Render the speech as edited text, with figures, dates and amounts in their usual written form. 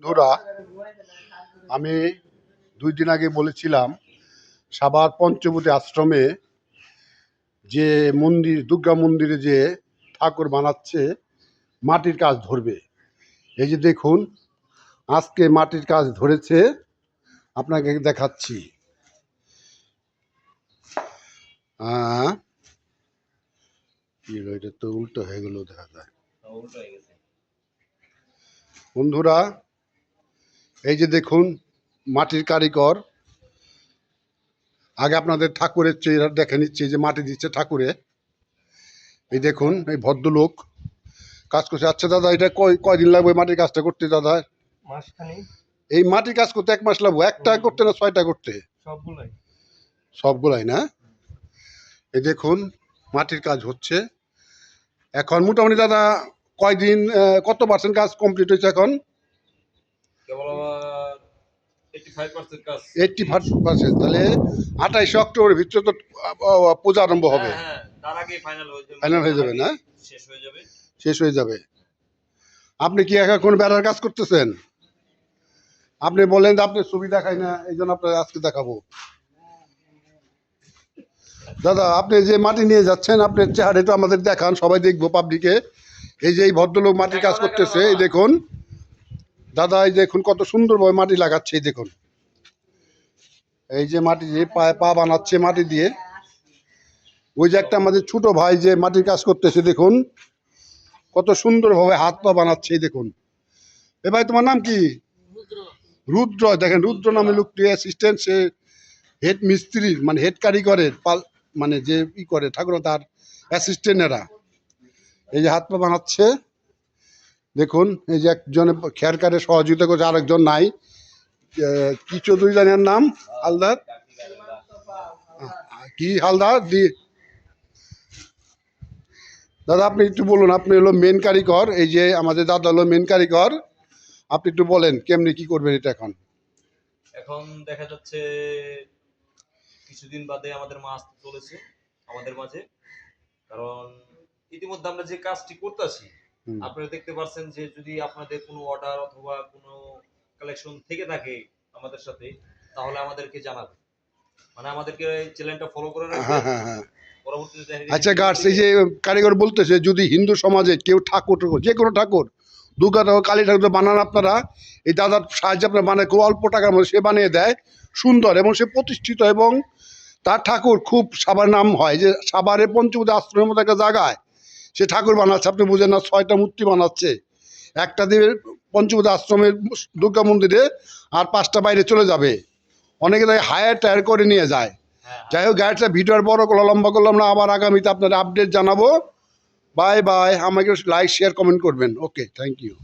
বন্ধুরা, আমি 2 দিন আগে বলেছিলাম সাভার পঞ্চবতী আশ্রমে যে মন্দির, দুর্গা মন্দিরে যে ঠাকুর বানাচ্ছে মাটির কাজ ধরবে। এই যে দেখুন, আজকে মাটির কাজ ধরেছে, আপনাকে দেখাচ্ছি। কি হলো, এটা তো উল্টো হয়ে গেল, দেখা যায়। বন্ধুরা, এই যে দেখুন মাটির কারিগর। আগে আপনাদের ঠাকুরের চেহারা দেখে নিচ্ছি, যে মাটি দিচ্ছে ঠাকুরে। এই দেখুন, এই ভদ্রলোক কাজ করছে। আচ্ছা দাদা, এটা কয়দিন লাগবে মাটির কাজটা করতে দাদা? এই মাটির কাজ করতে 1 মাস লাগবে? একটা করতে না 6টা করতে? সবগুলাই না? এই দেখুন মাটির কাজ হচ্ছে এখন। মোটামুটি দাদা কয়দিন, কত % কাজ কমপ্লিট হয়েছে এখন? 85%। তাহলে 28 অক্টোবরের ভিতরে তো পূজা আরম্ভ হবে। ফাইনাল হয়ে যাবে না? শেষ হয়ে যাবে। আপনি কি এখন বেড়ার কাজ করতেছেন? আপনি বলেন যে আপনার ছবি দেখাই না, এই জন্য আপনার আজকে দেখাবো। দাদা, আপনি যে মাটি নিয়ে যাচ্ছেন, আপনার চেহারাটা আমাদের দেখান, সবাই দেখবো, পাবলিকে। এই যে এই ভদ্রলোক মাটির কাজ করতেছে, এই দেখুন দাদা, এই দেখুন কত সুন্দরভাবে মাটি লাগাচ্ছে। এই দেখুন, এই যে মাটি দিয়ে পা বানাচ্ছে মাটি দিয়ে। ওই যে একটা আমাদের ছোট ভাই যে মাটির কাজ করতেছে, দেখুন কত সুন্দরভাবে হাত পা বানাচ্ছে। এই দেখুন। এ ভাই, তোমার নাম কি? রুদ্র। দেখেন, রুদ্র নামে লোকটি অ্যাসিস্ট্যান্ট, সে হেড মিস্ত্রির, মানে হেড কারিগরের মানে যে ই করে ঠাকুর, তার অ্যাসিস্ট্যান্টেরা এই যে হাত পা বানাচ্ছে। দেখুন, এই যে একজনে খেয়ারকারে সহযোগিতা করছে, আরেকজন নাই। কি চৌধুরী জানেন নাম? হালদার। কি হালদার দি? দাদা, আপনি একটু বলুন, আপনি হলো মেন কারিগর, এই যে আমাদের দাদা হলো মেন কারিগর। আপনি একটু বলেন কেমনি কি করবেন এটা এখন? এখন দেখা যাচ্ছে কিছুদিন বাদে আমাদের মা আসতে চলেছে আমাদের মাঝে। কারণ ইতিমধ্যে আমরা যে কাজটি করতেছি, আপনারা দেখতে পাচ্ছেন যে যদি আপনাদের কোনো অর্ডার অথবা কোনো কালেকশন থেকে থাকে আমাদের সাথে, তাহলে আমাদেরকে জানাবেন, মানে আমাদেরকে চ্যানেলটা ফলো করে রাখবেন। পরবর্তীতে আচ্ছা গার্ডস, এই যে কারিগর বলতেছে যদি হিন্দু সমাজে কেউ ঠাকুর, যে কোনো ঠাকুর, দুর্গা ঠাকুর, কালী ঠাকুর বানান আপনারা, এই দাদার সাহায্যে আপনার মানে খুব অল্প টাকার মধ্যে সে বানিয়ে দেয় সুন্দর, এবং সে প্রতিষ্ঠিত, এবং তার ঠাকুর খুব সাভার নাম হয়। যে সাভারে পঞ্চবতী আশ্রমের মতো একটা জায়গায় সে ঠাকুর বানাচ্ছে, আপনি বুঝেন না, 6টা মূর্তি বানাচ্ছে। একটা দিয়ে পঞ্চবতী আশ্রমের দুর্গা মন্দিরে, আর 5টা বাইরে চলে যাবে। অনেকে তাই হায়ার টায়ার করে নিয়ে যায়। যাই হোক, গাড়িটা ভিডিওর বড় করলাম, লম্বা করলাম না। আবার আগামীতে আপনার আপডেট জানাবো। Bye bye. আমাকে লাইক, শেয়ার, কমেন্ট করবেন। ওকে, থ্যাংক ইউ।